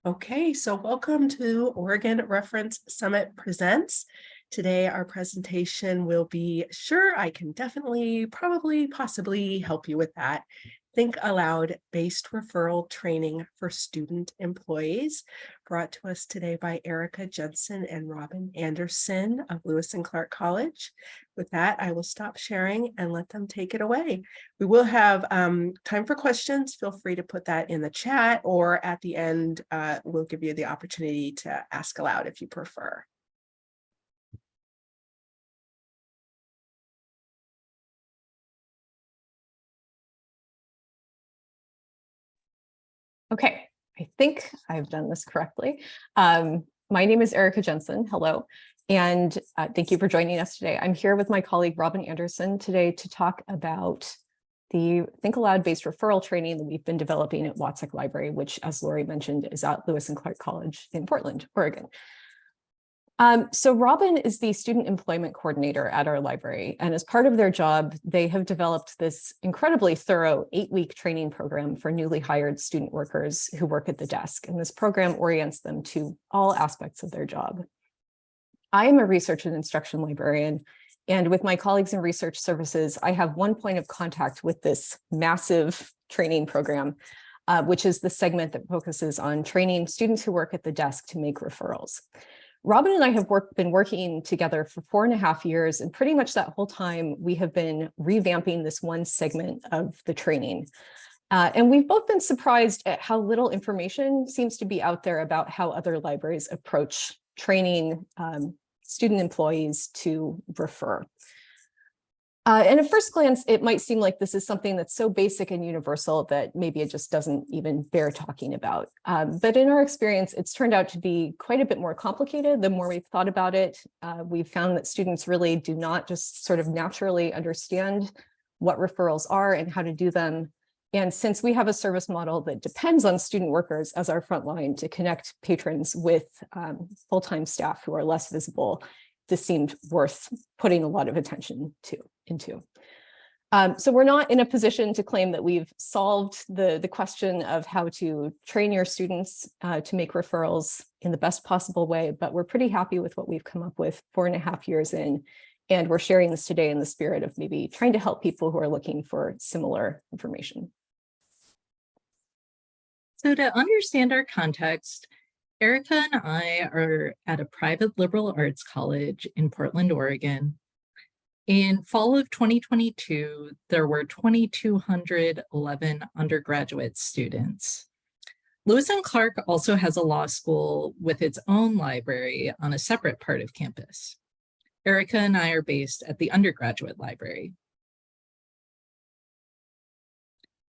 Okay, so welcome to Oregon Reference Summit Presents. Today, our presentation will be, sure, I can definitely, probably, possibly help you with that. Think-Aloud-Based Referral Training for Student Employees, brought to us today by Erica Jensen and Robin Anderson of Lewis and Clark College. With that, I will stop sharing and let them take it away. We will have time for questions. Feel free to put that in the chat, or at the end, we'll give you the opportunity to ask aloud if you prefer. Okay, I think I've done this correctly. My name is Erica Jensen. Hello, and thank you for joining us today. I'm here with my colleague Robin Anderson today to talk about the Think-Aloud-Based Referral Training that we've been developing at Watzek Library, which, as Lori mentioned, is at Lewis and Clark College in Portland, Oregon. So Robin is the student employment coordinator at our library, and as part of their job, they have developed this incredibly thorough 8-week training program for newly hired student workers who work at the desk, and this program orients them to all aspects of their job. I am a research and instruction librarian, and with my colleagues in research services, I have one point of contact with this massive training program, which is the segment that focuses on training students who work at the desk to make referrals. Robin and I have been working together for 4.5 years, and pretty much that whole time we have been revamping this one segment of the training. And we've both been surprised at how little information seems to be out there about how other libraries approach training student employees to refer. And at first glance, it might seem like this is something that's so basic and universal that maybe it just doesn't even bear talking about. But in our experience, it's turned out to be quite a bit more complicated. The more we've thought about it, we've found that students really do not just sort of naturally understand what referrals are and how to do them. And since we have a service model that depends on student workers as our front line to connect patrons with full-time staff who are less visible, this seemed worth putting a lot of attention into. So we're not in a position to claim that we've solved the question of how to train your students to make referrals in the best possible way, but we're pretty happy with what we've come up with 4.5 years in, and we're sharing this today in the spirit of maybe trying to help people who are looking for similar information. So to understand our context, Erica and I are at a private liberal arts college in Portland, Oregon. In fall of 2022, there were 2,211 undergraduate students. Lewis and Clark also has a law school with its own library on a separate part of campus. Erica and I are based at the undergraduate library.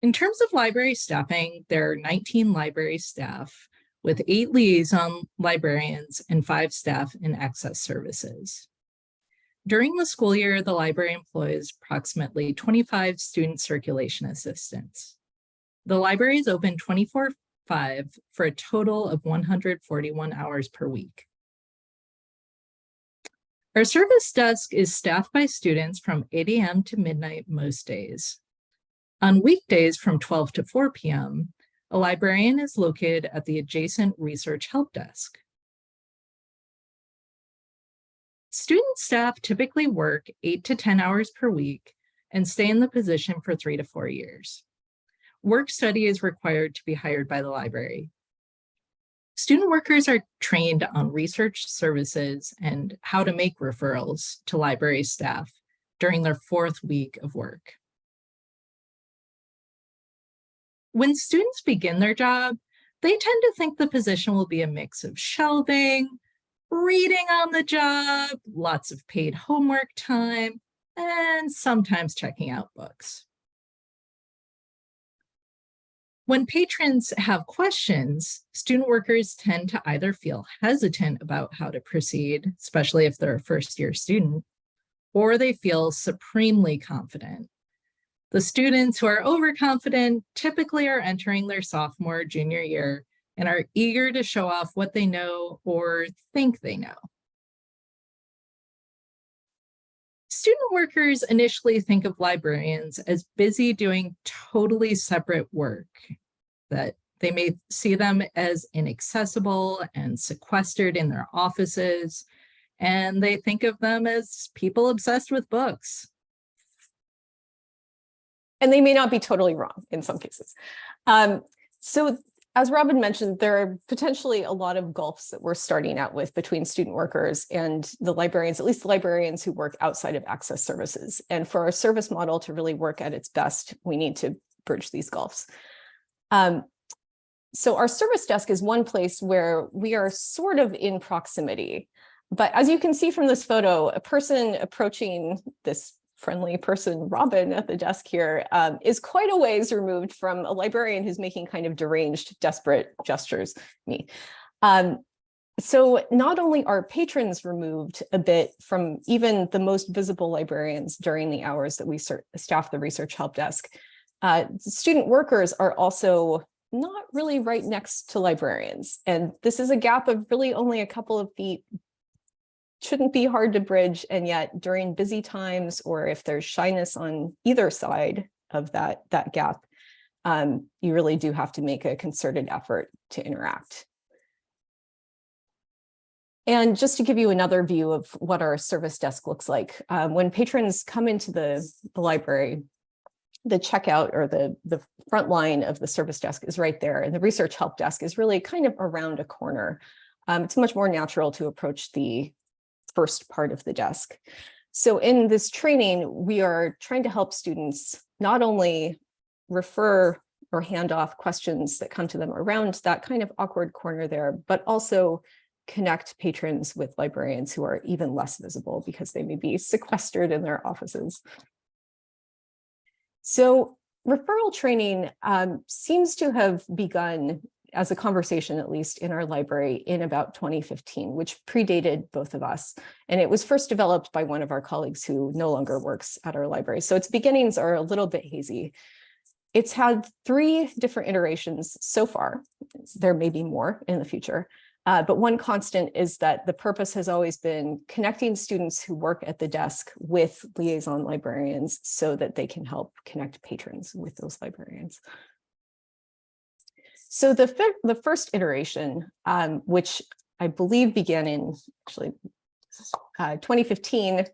In terms of library staffing, there are 19 library staff, with 8 liaison librarians and 5 staff in access services. During the school year, the library employs approximately 25 student circulation assistants. The library is open 24/5 for a total of 141 hours per week. Our service desk is staffed by students from 8 a.m. to midnight most days. On weekdays from 12 to 4 p.m., a librarian is located at the adjacent research help desk. Student staff typically work 8 to 10 hours per week and stay in the position for 3 to 4 years. Work study is required to be hired by the library. Student workers are trained on research services and how to make referrals to library staff during their 4th week of work. When students begin their job, they tend to think the position will be a mix of shelving, reading on the job, lots of paid homework time, and sometimes checking out books. When patrons have questions, student workers tend to either feel hesitant about how to proceed, especially if they're a first-year student, or they feel supremely confident. The students who are overconfident typically are entering their sophomore or junior year and are eager to show off what they know or think they know. Student workers initially think of librarians as busy doing totally separate work that They may see them as inaccessible and sequestered in their offices, and they think of them as people obsessed with books. And they may not be totally wrong in some cases. So as Robin mentioned, there are potentially a lot of gulfs that we're starting out with between student workers and the librarians, at least the librarians who work outside of access services. And for our service model to really work at its best, we need to bridge these gulfs. So our service desk is one place where we are sort of in proximity. But as you can see from this photo, a person approaching this friendly person, Robin, at the desk here, is quite a ways removed from a librarian who's making kind of deranged, desperate gestures, me. So not only are patrons removed a bit from even the most visible librarians during the hours that we staff the research help desk, student workers are also not really right next to librarians. And this is a gap of really only a couple of feet. Shouldn't be hard to bridge, and yet during busy times, or if there's shyness on either side of that gap, you really do have to make a concerted effort to interact. And just to give you another view of what our service desk looks like, when patrons come into the library, the checkout or the front line of the service desk is right there, and the research help desk is really kind of around a corner. It's much more natural to approach the first part of the desk. So in this training, we are trying to help students not only refer or hand off questions that come to them around that kind of awkward corner there, but also connect patrons with librarians who are even less visible because they may be sequestered in their offices. So referral training seems to have begun as a conversation, at least in our library, in about 2015, which predated both of us. And it was first developed by one of our colleagues who no longer works at our library. So its beginnings are a little bit hazy. It's had 3 different iterations so far. There may be more in the future. But one constant is that the purpose has always been connecting students who work at the desk with liaison librarians so that they can help connect patrons with those librarians. So the first iteration, which I believe began in actually 2015,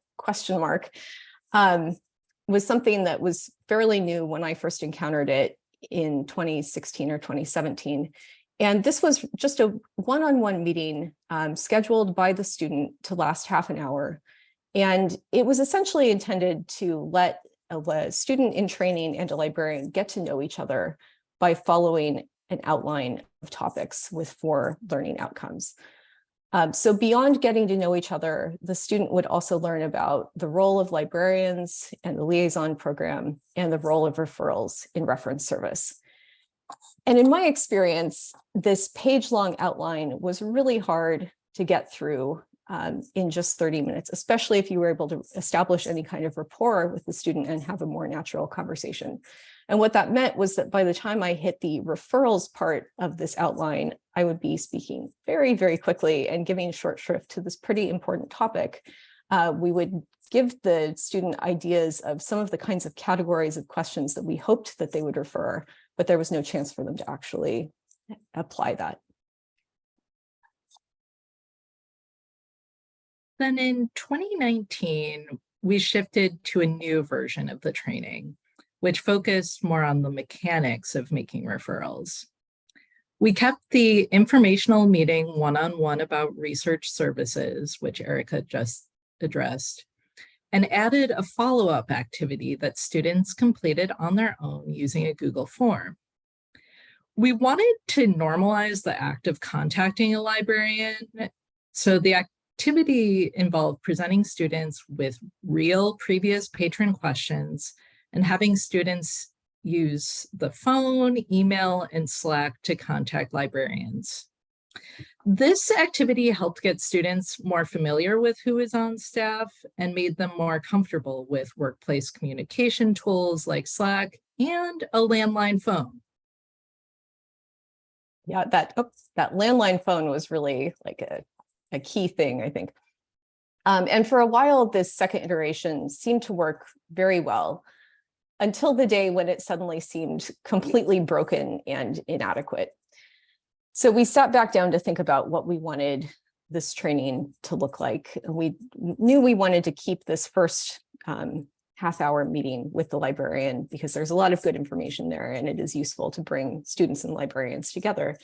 was something that was fairly new when I first encountered it in 2016 or 2017. And this was just a one-on-one meeting scheduled by the student to last half an hour. And it was essentially intended to let a student in training and a librarian get to know each other by following an outline of topics with 4 learning outcomes. So beyond getting to know each other, the student would also learn about the role of librarians and the liaison program and the role of referrals in reference service. And in my experience, this page-long outline was really hard to get through in just 30 minutes, especially if you were able to establish any kind of rapport with the student and have a more natural conversation. And what that meant was that by the time I hit the referrals part of this outline, I would be speaking very, very quickly and giving short shrift to this pretty important topic. We would give the student ideas of some of the kinds of categories of questions that we hoped that they would refer, but there was no chance for them to actually apply that. Then in 2019, we shifted to a new version of the training, which focused more on the mechanics of making referrals. We kept the informational meeting one-on-one about research services, which Erica just addressed, and added a follow-up activity that students completed on their own using a Google form. We wanted to normalize the act of contacting a librarian, so the activity involved presenting students with real previous patron questions and having students use the phone, email, and Slack to contact librarians. This activity helped get students more familiar with who is on staff and made them more comfortable with workplace communication tools like Slack and a landline phone. Yeah, that landline phone was really like a key thing, I think. And for a while, this second iteration seemed to work very well. until the day when it suddenly seemed completely broken and inadequate. So we sat back down to think about what we wanted this training to look like. We knew we wanted to keep this first half-hour meeting with the librarian because there's a lot of good information there and it is useful to bring students and librarians together.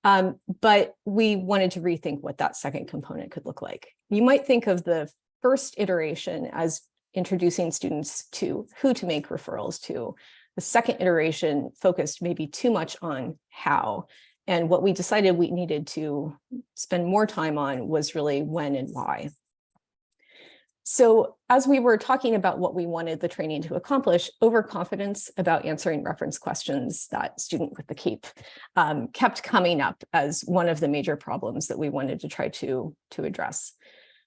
But we wanted to rethink what that second component could look like. You might think of the first iteration as introducing students to who to make referrals to. The second iteration focused maybe too much on how. And what we decided we needed to spend more time on was really when and why. So as we were talking about what we wanted the training to accomplish, overconfidence about answering reference questions, that student with the cape, kept coming up as one of the major problems that we wanted to try to address.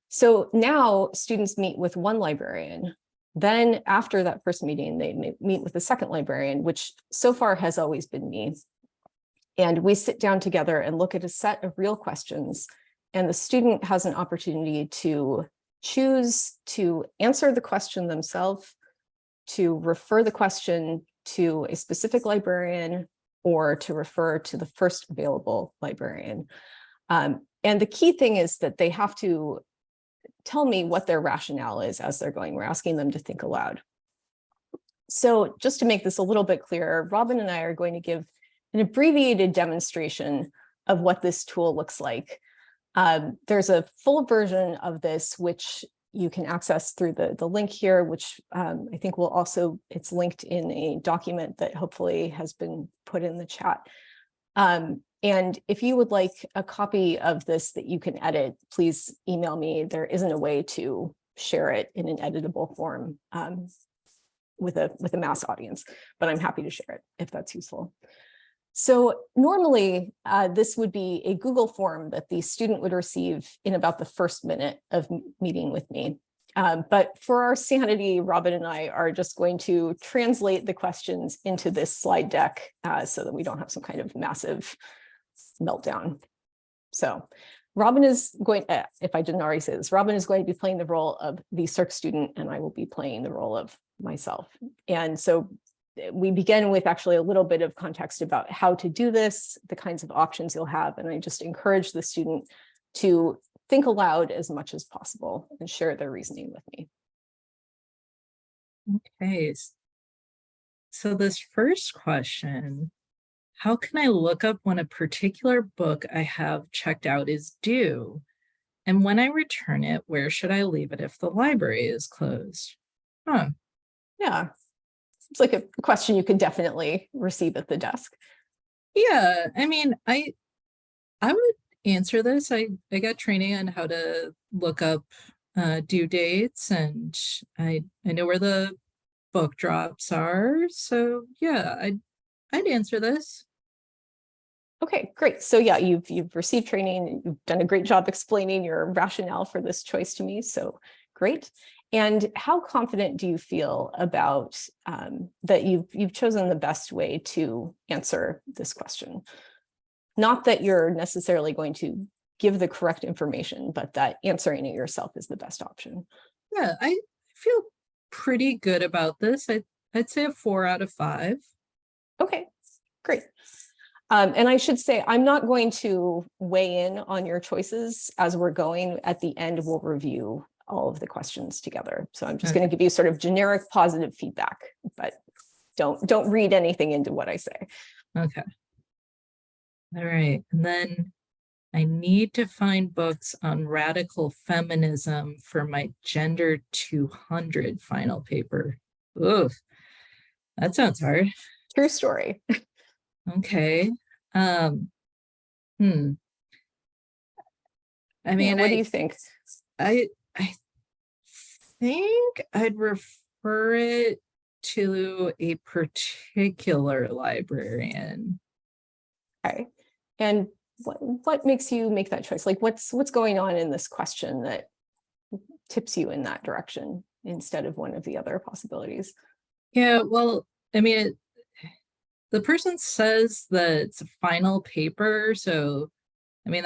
So now students meet with one librarian. Then after that first meeting, they meet with the second librarian, which so far has always been me. And we sit down together and look at a set of real questions, and the student has an opportunity to choose to answer the question themselves, to refer the question to a specific librarian, or to refer to the first available librarian. And the key thing is that they have to tell me what their rationale is as they're going. We're asking them to think aloud. So just to make this a little bit clearer, Robin and I are going to give an abbreviated demonstration of what this tool looks like. There's a full version of this, which you can access through the link here, which I think will also, it's linked in a document that hopefully has been put in the chat. And if you would like a copy of this that you can edit, please email me. There isn't a way to share it in an editable form with a mass audience, but I'm happy to share it if that's useful. So normally, this would be a Google form that the student would receive in about the first minute of meeting with me. But for our sanity, Robin and I are just going to translate the questions into this slide deck so that we don't have some kind of massive meltdown. So Robin is going, if I didn't already say this, Robin is going to be playing the role of the circ student, and I will be playing the role of myself. And so we begin with actually a little bit of context about how to do this, the kinds of options you'll have, and I just encourage the student to think aloud as much as possible and share their reasoning with me. Okay, so this first question, how can I look up when a particular book I have checked out is due? And when I return it, where should I leave it if the library is closed? Huh. Yeah, it's like a question you could definitely receive at the desk. Yeah, I mean, I would answer this. I got training on how to look up due dates, and I know where the book drops are. So yeah, I'd answer this. Okay, great. So yeah, you've received training. You've done a great job explaining your rationale for this choice to me. So great. And how confident do you feel about that you've chosen the best way to answer this question? Not that you're necessarily going to give the correct information, but that answering it yourself is the best option. Yeah, I feel pretty good about this. I'd say a 4 out of 5. Okay, great. And I should say, I'm not going to weigh in on your choices as we're going. At the end, we'll review all of the questions together. So I'm just going to give you sort of generic positive feedback, but don't read anything into what I say. Okay. All right. And then I need to find books on radical feminism for my Gender 200 final paper. Oof, that sounds hard. True story. Okay. I mean, Yeah, what do you think? I think I'd refer it to a particular librarian. Okay. And what makes you make that choice? Like what's going on in this question that tips you in that direction instead of one of the other possibilities? Yeah, well, I mean, the person says that it's a final paper, so I mean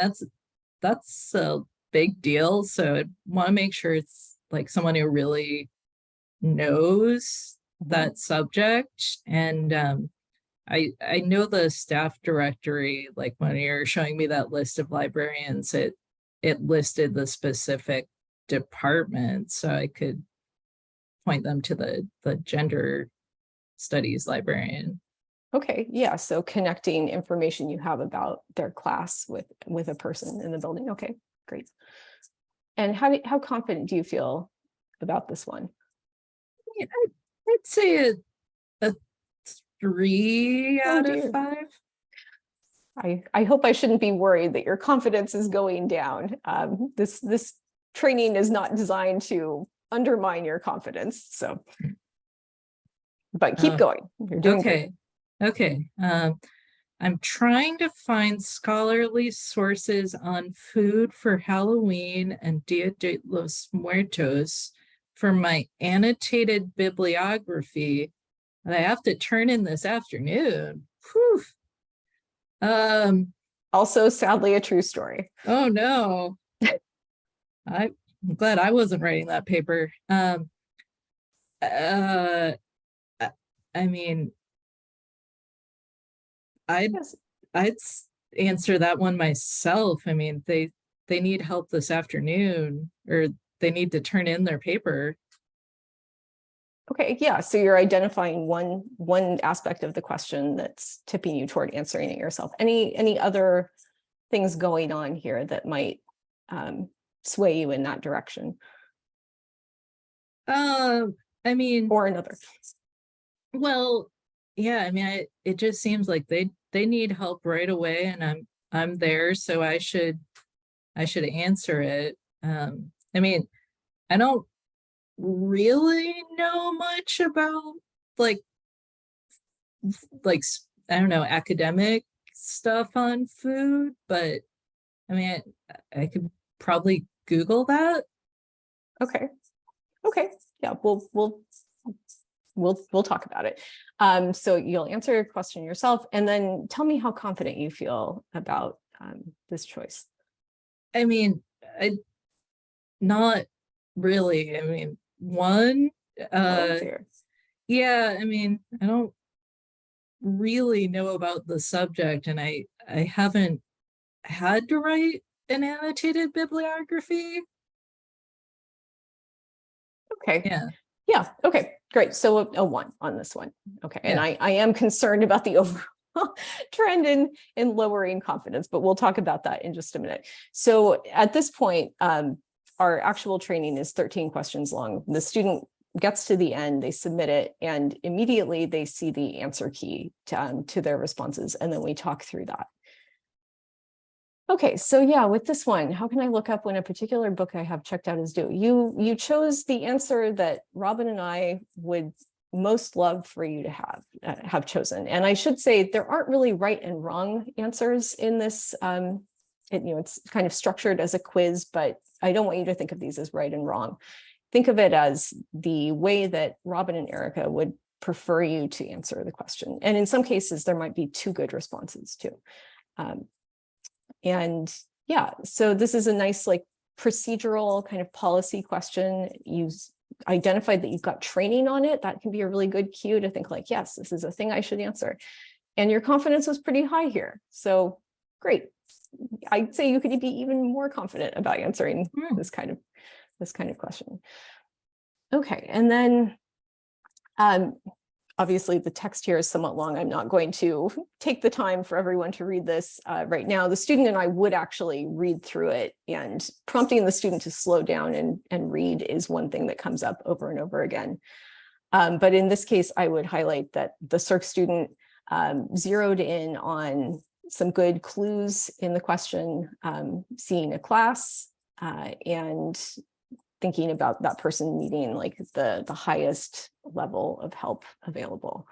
that's a big deal. So I want to make sure it's like someone who really knows that subject. And I know the staff directory, like when you're showing me that list of librarians, it listed the specific department, so I could point them to the gender studies librarian. Okay, yeah, so connecting information you have about their class with a person in the building. Okay, great. And how confident do you feel about this one? Yeah, I'd say a 3 Oh, out of dear. 5. I hope I shouldn't be worried that your confidence is going down. This training is not designed to undermine your confidence. So, but keep going. You're doing Okay. Okay. I'm trying to find scholarly sources on food for Halloween and Dia de los Muertos for my annotated bibliography that I have to turn in this afternoon. Whew. Also, sadly, a true story. Oh no. I'm glad I wasn't writing that paper. I mean, Yes. I'd answer that one myself. I mean, they need help this afternoon, or they need to turn in their paper. Okay, yeah. So you're identifying one aspect of the question that's tipping you toward answering it yourself. Any other things going on here that might sway you in that direction? I mean, Or another. well, yeah, I mean, it just seems like they need help right away, and I'm there, so I should answer it. I mean, I don't really know much about like I don't know, academic stuff on food, but I mean, I could probably Google that. Okay. Okay. Yeah, we'll talk about it. So you'll answer your question yourself, and then tell me how confident you feel about this choice. I mean, not really. I mean, one, Oh, dear. yeah, I mean, I don't really know about the subject, and I haven't had to write an annotated bibliography. Okay. Yeah. Yeah. Okay. Great. So a 1 on this one. Okay. And Yeah. I am concerned about the overall trend in lowering confidence, but we'll talk about that in just a minute. So at this point, our actual training is 13 questions long. The student gets to the end, they submit it, and immediately they see the answer key to their responses, and then we talk through that. Okay, so yeah, with this one, how can I look up when a particular book I have checked out is due? You chose the answer that Robin and I would most love for you to have chosen. And I should say there aren't really right and wrong answers in this. It's kind of structured as a quiz, but I don't want you to think of these as right and wrong. Think of it as the way that Robin and Erica would prefer you to answer the question. And in some cases, there might be 2 good responses too. And yeah, so this is a nice like procedural kind of policy question. You identified that you've got training on it. That can be a really good cue to think like, yes, this is a thing I should answer. And your confidence was pretty high here. So great. I'd say you could be even more confident about answering this kind of question. Okay, and then obviously, the text here is somewhat long. I'm not going to take the time for everyone to read this right now. The student and I would actually read through it, and prompting the student to slow down and read is one thing that comes up over and over again. But in this case, I would highlight that the CERC student zeroed in on some good clues in the question, seeing a class and thinking about that person needing like the highest level of help available.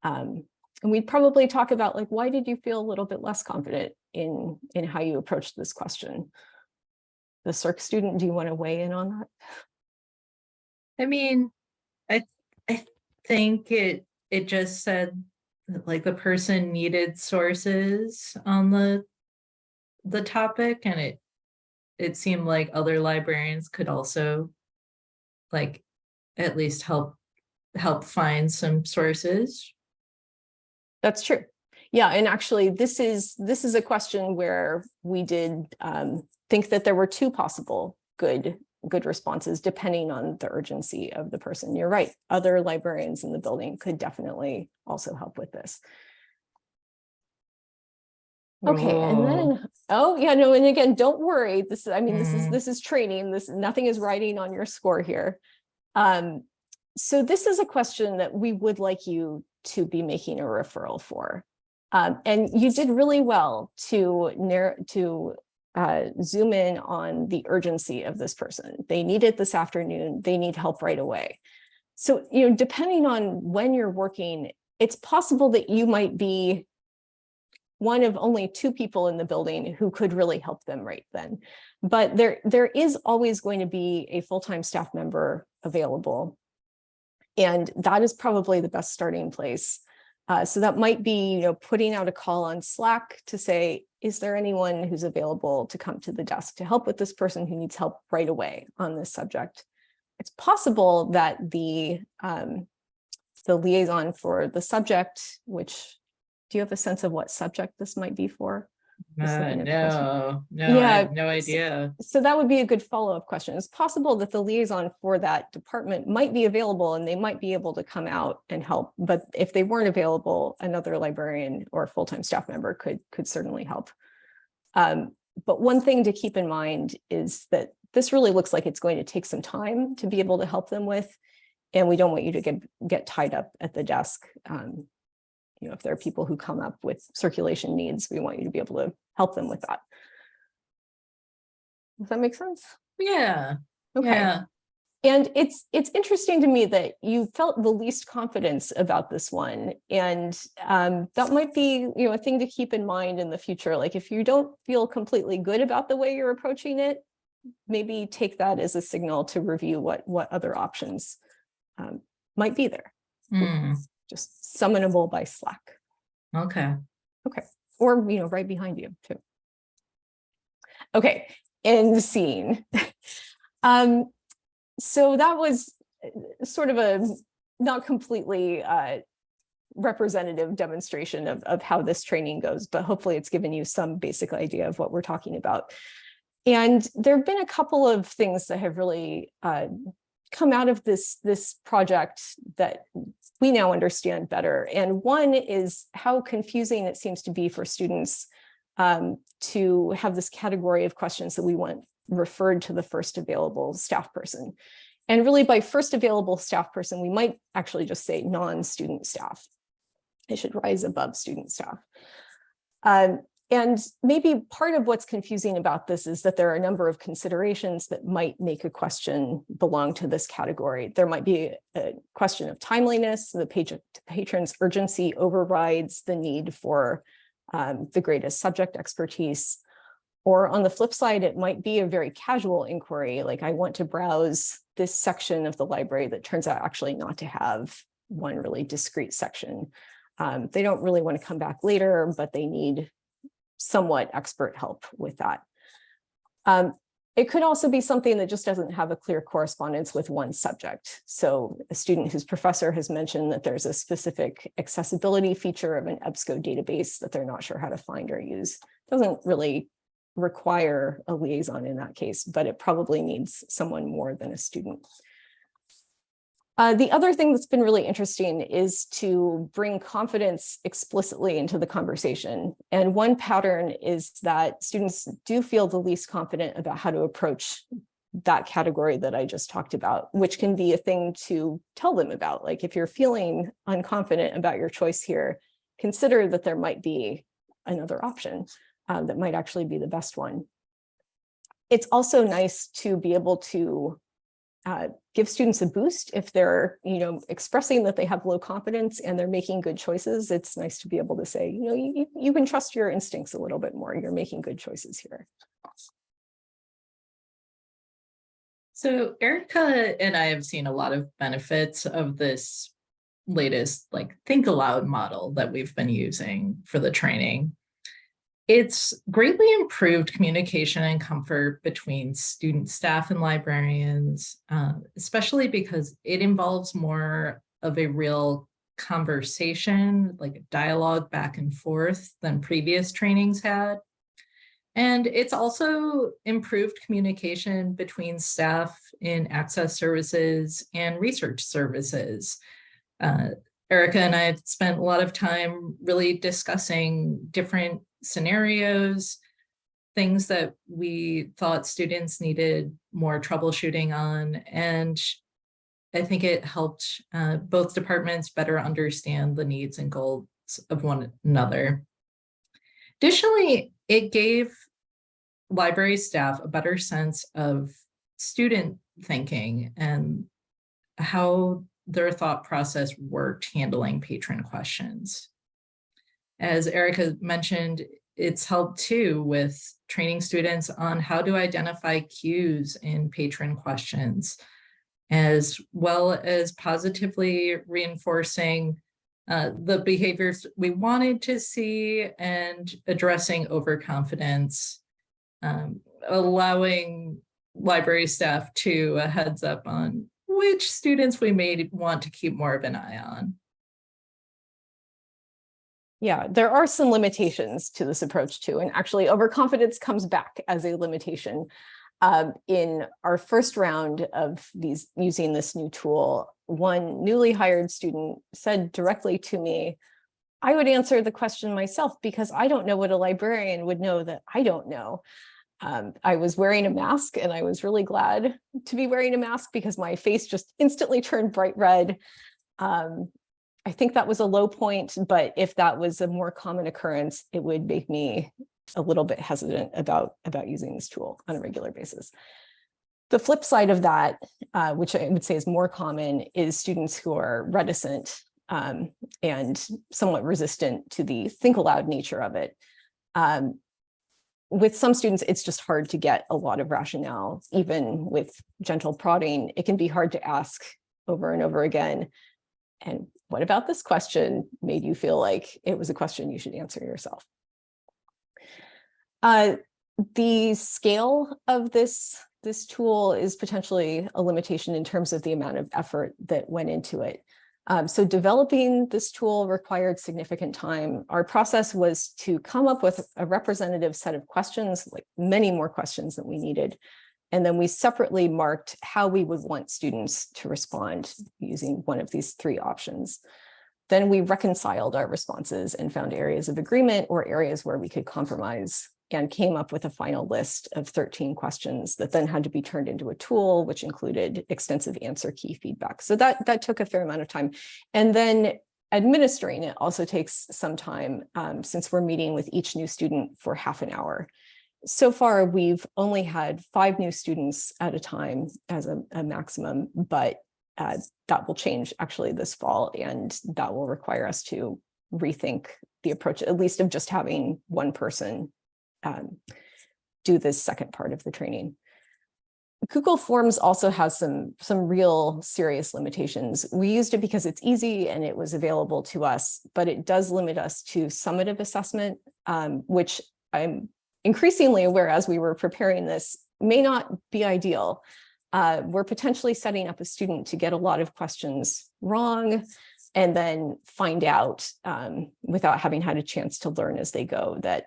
And we'd probably talk about like, why did you feel a little bit less confident in how you approached this question? The CERC student, do you want to weigh in on that? I mean, I think it just said that like the person needed sources on the topic, and it seemed like other librarians could also like at least help help find some sources. That's true. Yeah, and actually, this is a question where we did think that there were two possible good responses depending on the urgency of the person. You're right. Other librarians in the building could definitely also help with this. Okay, and then and again, don't worry. This is training. Nothing is writing on your score here. So this is a question that we would like you to be making a referral for. And you did really well to zoom in on the urgency of this person. They need it this afternoon. They need help right away. So, depending on when you're working, it's possible that you might be one of only two people in the building who could really help them right then. But there is always going to be a full-time staff member available. And that is probably the best starting place. So that might be, putting out a call on Slack to say, is there anyone who's available to come to the desk to help with this person who needs help right away on this subject? It's possible that the liaison for the subject, which, do you have a sense of what subject this might be for? No, I have no idea. So that would be a good follow-up question. It's possible that the liaison for that department might be available and they might be able to come out and help. But if they weren't available, another librarian or full-time staff member could certainly help. But one thing to keep in mind is that this really looks like it's going to take some time to be able to help them with, and we don't want you to get tied up at the desk. If there are people who come up with circulation needs, we want you to be able to help them with that. Does that make sense? Yeah. Okay. Yeah. And it's interesting to me that you felt the least confidence about this one. And that might be, a thing to keep in mind in the future. Like if you don't feel completely good about the way you're approaching it, maybe take that as a signal to review what other options might be there. Just summonable by Slack. Okay. Or, right behind you too. Okay, end scene. So that was sort of a not completely representative demonstration of how this training goes, but hopefully it's given you some basic idea of what we're talking about. And there have been a couple of things that have really come out of this project that we now understand better. And one is how confusing it seems to be for students to have this category of questions that we want referred to the first available staff person. And really by first available staff person, we might actually just say non-student staff. It should rise above student staff. And maybe part of what's confusing about this is that there are a number of considerations that might make a question belong to this category. There might be a question of timeliness. The patron's urgency overrides the need for the greatest subject expertise. Or on the flip side, it might be a very casual inquiry, like I want to browse this section of the library that turns out actually not to have one really discrete section. They don't really want to come back later, but they need somewhat expert help with that. It could also be something that just doesn't have a clear correspondence with one subject. So a student whose professor has mentioned that there's a specific accessibility feature of an EBSCO database that they're not sure how to find or use. Doesn't really require a liaison in that case, but it probably needs someone more than a student. The other thing that's been really interesting is to bring confidence explicitly into the conversation. And one pattern is that students do feel the least confident about how to approach that category that I just talked about, which can be a thing to tell them about. Like if you're feeling unconfident about your choice here, consider that there might be another option that might actually be the best one. It's also nice to be able to give students a boost if they're, expressing that they have low confidence and they're making good choices. It's nice to be able to say, you can trust your instincts a little bit more. You're making good choices here. So Erica and I have seen a lot of benefits of this latest Think Aloud model that we've been using for the training. It's greatly improved communication and comfort between student, staff, and librarians, especially because it involves more of a real conversation, like a dialogue back and forth than previous trainings had. And it's also improved communication between staff in access services and research services. Erica and I have spent a lot of time really discussing different scenarios, things that we thought students needed more troubleshooting on. And I think it helped both departments better understand the needs and goals of one another. Additionally, it gave library staff a better sense of student thinking and how their thought process worked handling patron questions. As Erica mentioned, it's helped too with training students on how to identify cues in patron questions, as well as positively reinforcing the behaviors we wanted to see and addressing overconfidence, allowing library staff to a heads up on which students we may want to keep more of an eye on. Yeah, there are some limitations to this approach too. And actually overconfidence comes back as a limitation. In our first round of using this new tool, one newly hired student said directly to me, I would answer the question myself because I don't know what a librarian would know that I don't know. I was wearing a mask and I was really glad to be wearing a mask because my face just instantly turned bright red. I think that was a low point, but if that was a more common occurrence, it would make me a little bit hesitant about using this tool on a regular basis. The flip side of that, which I would say is more common, is students who are reticent and somewhat resistant to the think aloud nature of it. With some students, it's just hard to get a lot of rationale. Even with gentle prodding, it can be hard to ask over and over again. And what about this question made you feel like it was a question you should answer yourself? The scale of this tool is potentially a limitation in terms of the amount of effort that went into it. So developing this tool required significant time. Our process was to come up with a representative set of questions, like many more questions than we needed. And then we separately marked how we would want students to respond using one of these three options. Then we reconciled our responses and found areas of agreement or areas where we could compromise, and came up with a final list of 13 questions that then had to be turned into a tool, which included extensive answer key feedback. So that took a fair amount of time. And then administering it also takes some time, since we're meeting with each new student for half an hour. So far, we've only had 5 new students at a time as a maximum, but that will change actually this fall, and that will require us to rethink the approach, at least of just having one person do this second part of the training. Google Forms also has some real serious limitations. We used it because it's easy and it was available to us, but it does limit us to summative assessment, which I'm increasingly aware as we were preparing this may not be ideal. We're potentially setting up a student to get a lot of questions wrong and then find out without having had a chance to learn as they go that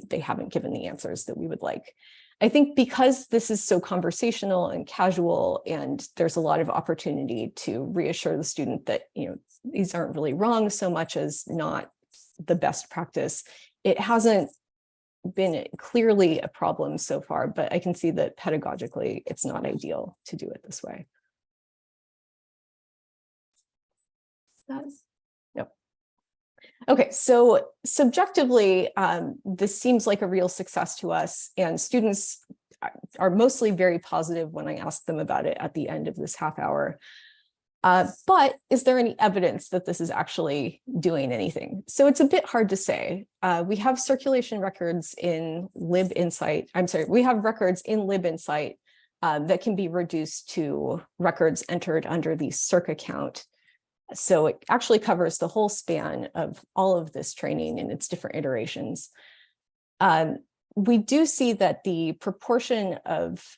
they haven't given the answers that we would like. I think because this is so conversational and casual, and there's a lot of opportunity to reassure the student that, these aren't really wrong so much as not the best practice, it hasn't been clearly a problem so far, but I can see that pedagogically, it's not ideal to do it this way. Yep. Okay, so subjectively, this seems like a real success to us, and students are mostly very positive when I ask them about it at the end of this half hour. But is there any evidence that this is actually doing anything? So it's a bit hard to say. We have circulation records in LibInsight. I'm sorry, we have records in LibInsight that can be reduced to records entered under the circ account. So it actually covers the whole span of all of this training in its different iterations. We do see that the proportion of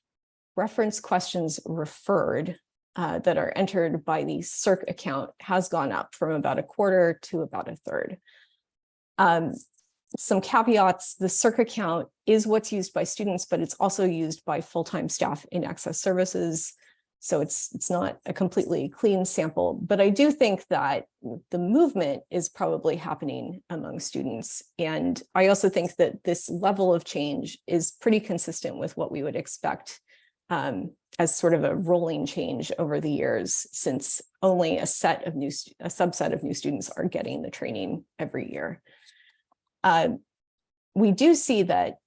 reference questions referred that are entered by the CIRC account has gone up from about a quarter to about a third. Some caveats: the CIRC account is what's used by students, but it's also used by full-time staff in access services. So it's not a completely clean sample, but I do think that the movement is probably happening among students. And I also think that this level of change is pretty consistent with what we would expect as sort of a rolling change over the years, since only a subset of new students are getting the training every year. We do see that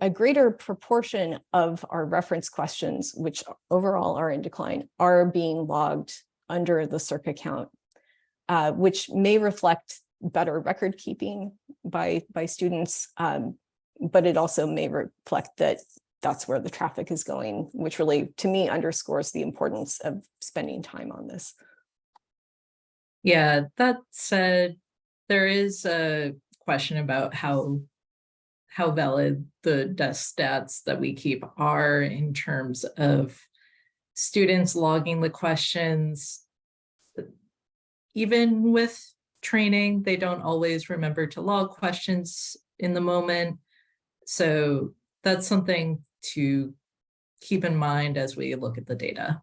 a greater proportion of our reference questions, which overall are in decline, are being logged under the CIRC account, which may reflect better record keeping by students, but it also may reflect that that's where the traffic is going, which really, to me, underscores the importance of spending time on this. Yeah, that said, there is a question about how valid the desk stats that we keep are in terms of students logging the questions. Even with training, they don't always remember to log questions in the moment. So that's something to keep in mind as we look at the data.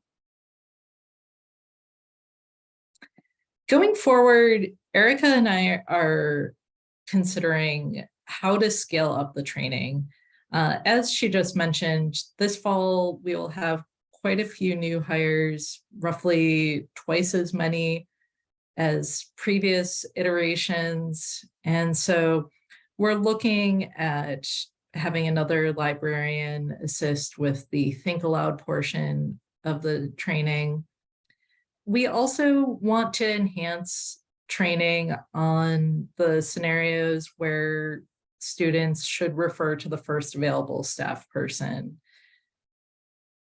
Going forward, Erica and I are considering how to scale up the training. As she just mentioned, this fall, we will have quite a few new hires, roughly twice as many as previous iterations. And so we're looking at having another librarian assist with the Think Aloud portion of the training. We also want to enhance training on the scenarios where students should refer to the first available staff person.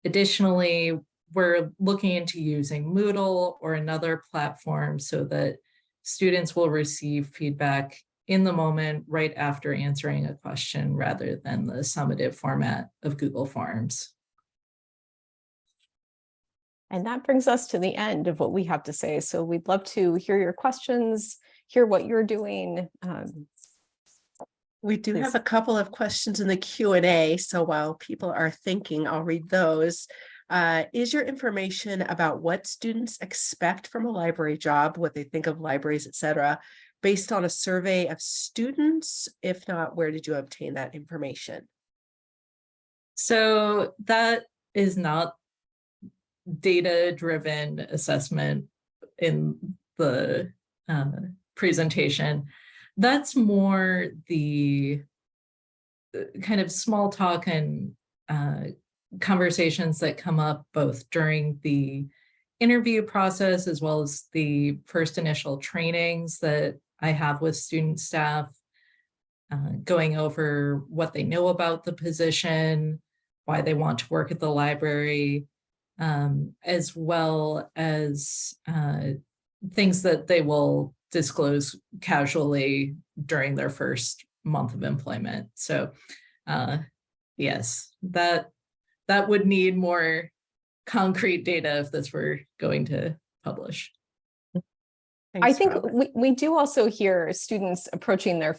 Additionally, we're looking into using Moodle or another platform so that students will receive feedback in the moment right after answering a question, rather than the summative format of Google Forms. And that brings us to the end of what we have to say. So we'd love to hear your questions, hear what you're doing. We do Please. have a couple of questions in the Q&A, so while people are thinking, I'll read those. Is your information about what students expect from a library job, what they think of libraries, etc., based on a survey of students? If not, where did you obtain that information? So that is not data-driven assessment in the presentation. That's more the kind of small talk and conversations that come up both during the interview process as well as the first initial trainings that I have with student staff, going over what they know about the position, why they want to work at the library, as well as things that they will disclose casually during their first month of employment. So yes, that would need more concrete data if this were going to publish. Thanks, I think Robin. we do also hear students approaching their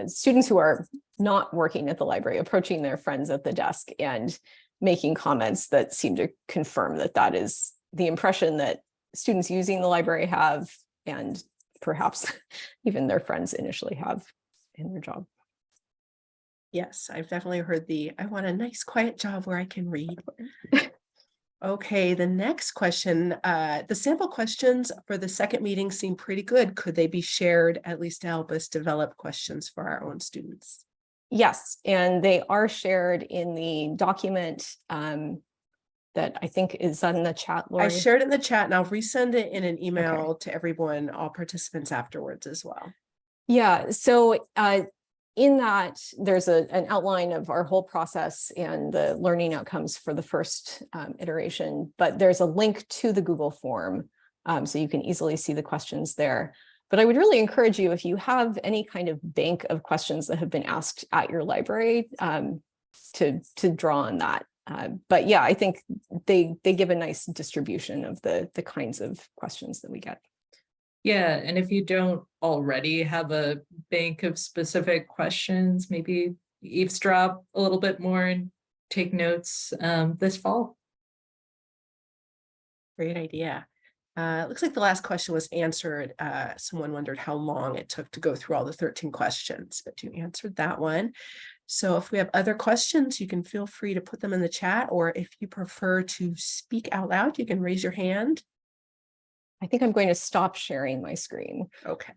students who are not working at the library, approaching their friends at the desk and making comments that seem to confirm that that is the impression that students using the library have, and perhaps even their friends initially have in their job. Yes, I've definitely heard I want a nice quiet job where I can read. Okay, the next question, the sample questions for the second meeting seem pretty good. Could they be shared, at least to help us develop questions for our own students? Yes, and they are shared in the document that I think is in the chat, Lori. I shared it in the chat, and I'll resend it in an email to everyone, all participants afterwards as well. Yeah, so in that, there's an outline of our whole process and the learning outcomes for the first iteration, but there's a link to the Google form, so you can easily see the questions there. But I would really encourage you, if you have any kind of bank of questions that have been asked at your library, to draw on that. But yeah, I think they give a nice distribution of the kinds of questions that we get. Yeah, and if you don't already have a bank of specific questions, maybe eavesdrop a little bit more and take notes this fall. Great idea. It looks like the last question was answered. Someone wondered how long it took to go through all the 13 questions, but you answered that one. So if we have other questions, you can feel free to put them in the chat, or if you prefer to speak out loud, you can raise your hand. I think I'm going to stop sharing my screen. Okay.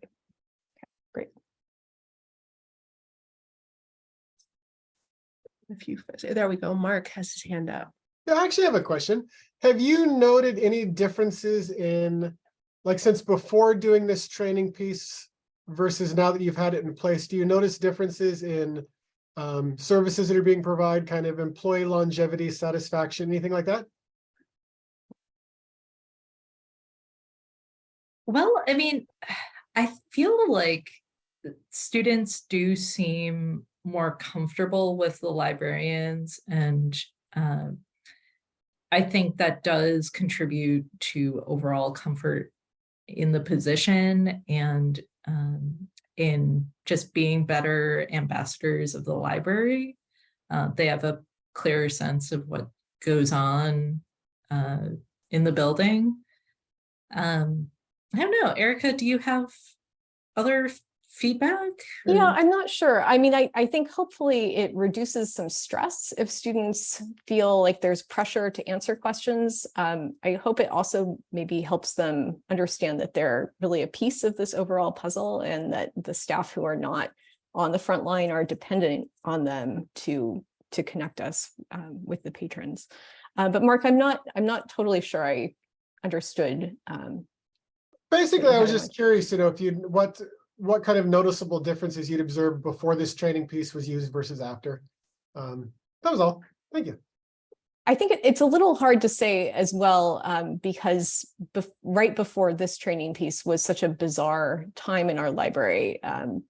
Great. There we go. Mark has his hand up. Yeah, I actually have a question. Have you noted any differences in, like, since before doing this training piece versus now that you've had it in place, do you notice differences in services that are being provided, kind of employee longevity, satisfaction, anything like that? Well, I mean, I feel like students do seem more comfortable with the librarians, and I think that does contribute to overall comfort in the position and in just being better ambassadors of the library. They have a clearer sense of what goes on in the building. I don't know, Erica, do you have other feedback? Yeah, I'm not sure. I mean, I think hopefully it reduces some stress if students feel like there's pressure to answer questions. I hope it also maybe helps them understand that they're really a piece of this overall puzzle, and that the staff who are not on the front line are dependent on them to connect us with the patrons. But Mark, I'm not totally sure I understood. Basically, I was just curious to know if you what kind of noticeable differences you'd observed before this training piece was used versus after. That was all. Thank you. I think it's a little hard to say as well, because right before this training piece was such a bizarre time in our library.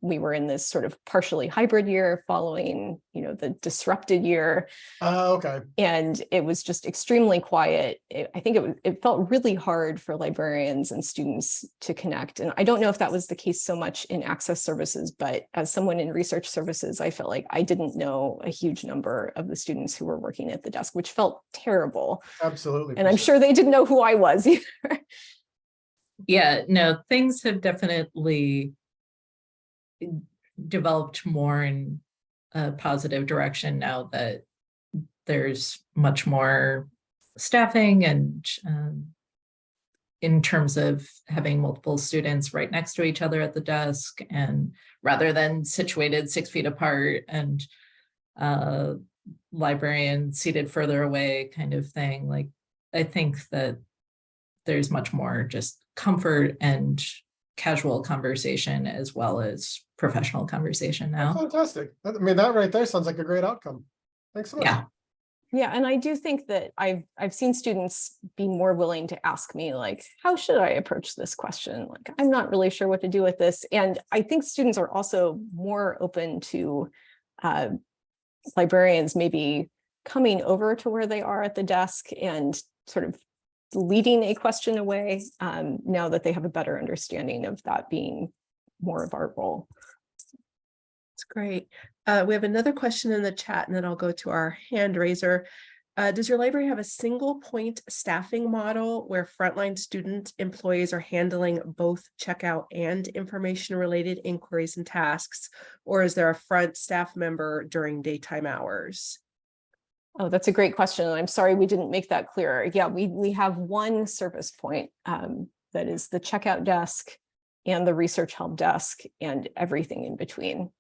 We were in this sort of partially hybrid year following, the disrupted year. Okay. And it was just extremely quiet. I think it felt really hard for librarians and students to connect. And I don't know if that was the case so much in access services, but as someone in research services, I felt like I didn't know a huge number of the students who were working at the desk, which felt terrible. Absolutely. And I'm sure they didn't know who I was either. Yeah, no, things have definitely developed more in a positive direction now that there's much more staffing, and in terms of having multiple students right next to each other at the desk, and rather than situated 6 feet apart and librarians seated further away kind of thing. Like, I think that there's much more just comfort and casual conversation as well as professional conversation now. Oh, fantastic. I mean, that right there sounds like a great outcome. Thanks so much. Yeah. Yeah, and I do think that I've seen students be more willing to ask me, like, how should I approach this question? Like, I'm not really sure what to do with this. And I think students are also more open to librarians maybe coming over to where they are at the desk and sort of leading a question away, now that they have a better understanding of that being more of our role. That's great. We have another question in the chat, and then I'll go to our hand raiser. Does your library have a single point staffing model where frontline student employees are handling both checkout and information related inquiries and tasks? Or is there a front staff member during daytime hours? Oh, that's a great question. I'm sorry we didn't make that clearer. Yeah, we have one service point that is the checkout desk and the research help desk and everything in between.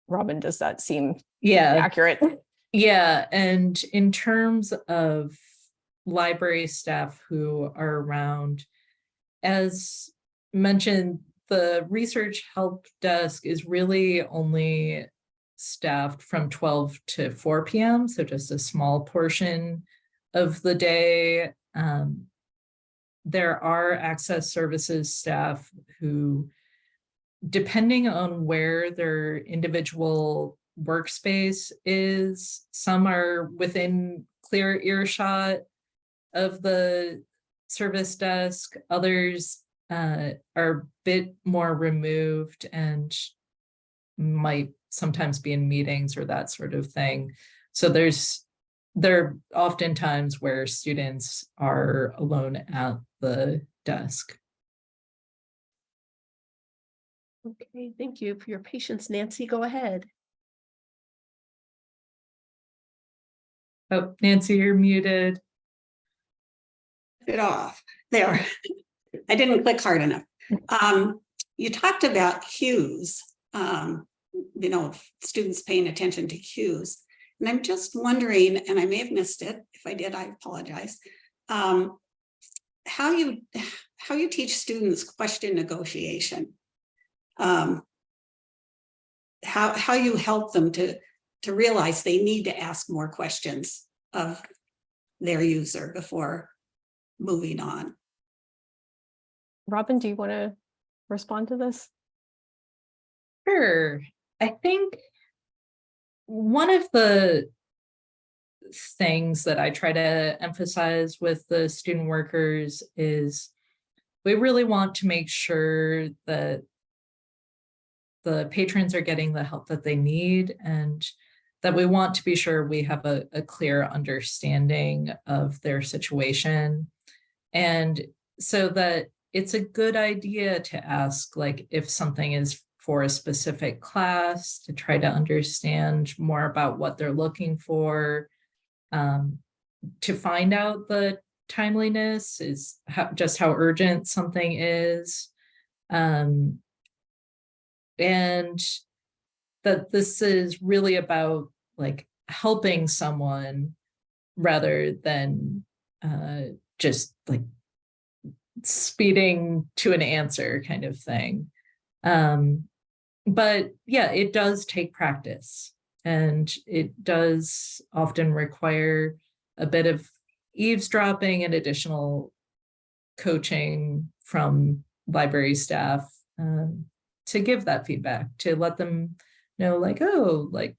Robin, does that seem accurate? Yeah, and in terms of library staff who are around, as mentioned, the research help desk is really only staffed from 12 to 4 p.m. So just a small portion of the day. There are access services staff who, depending on where their individual workspace is. Some are within clear earshot of the service desk. Others are a bit more removed and might sometimes be in meetings or that sort of thing. So there are often times where students are alone at the desk. Okay, thank you for your patience, Nancy. Go ahead. Oh, Nancy, you're muted. It off there. I didn't click hard enough. You talked about cues, students paying attention to cues. And I'm just wondering, and I may have missed it. If I did, I apologize. How you teach students question negotiation. How you help them to realize they need to ask more questions of their user before moving on. Robin, do you want to respond to this? Sure. I think one of the things that I try to emphasize with the student workers is we really want to make sure that the patrons are getting the help that they need, and that we want to be sure we have a clear understanding of their situation. And so that it's a good idea to ask, like, if something is for a specific class, to try to understand more about what they're looking for, to find out the timeliness is just how urgent something is. And that this is really about like helping someone rather than just like speeding to an answer kind of thing. But yeah, it does take practice, and it does often require a bit of eavesdropping and additional coaching from library staff to give that feedback, to let them know, like, oh, like,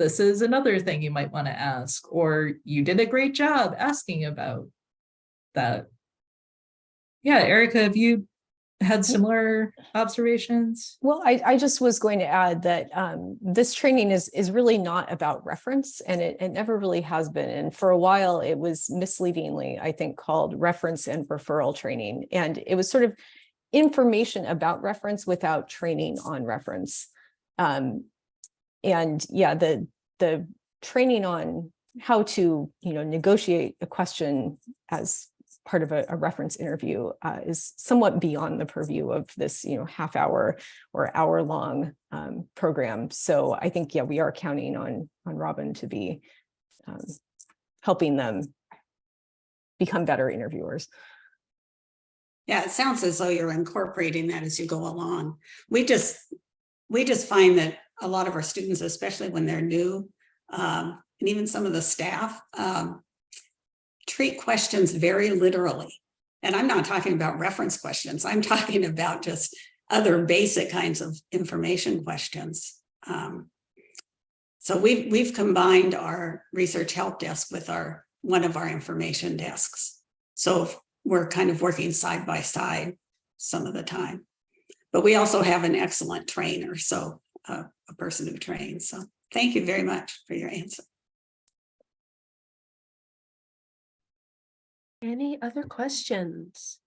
this is another thing you might want to ask, or you did a great job asking about that. Yeah, Erica, have you had similar observations? Well, I just was going to add that this training is really not about reference, and it never really has been. And for a while, it was misleadingly, I think, called reference and referral training. And it was sort of information about reference without training on reference. And yeah, the training on how to, negotiate a question as part of a reference interview is somewhat beyond the purview of this, half-hour or hour-long program. So I think, yeah, we are counting on Robin to be helping them become better interviewers. Yeah, it sounds as though you're incorporating that as you go along. We just find that a lot of our students, especially when they're new, and even some of the staff, treat questions very literally. And I'm not talking about reference questions. I'm talking about just other basic kinds of information questions. So we've combined our research help desk with one of our information desks. So we're kind of working side by side some of the time. But we also have an excellent trainer, so a person who trains. So thank you very much for your answer. Any other questions?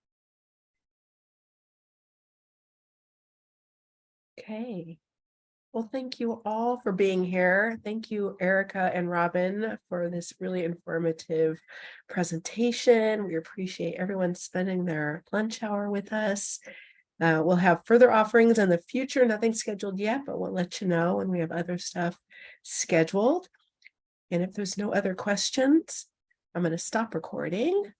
Okay. Well, thank you all for being here. Thank you, Erica and Robin, for this really informative presentation. We appreciate everyone spending their lunch hour with us. We'll have further offerings in the future. Nothing scheduled yet, but we'll let you know when we have other stuff scheduled. And if there's no other questions, I'm going to stop recording.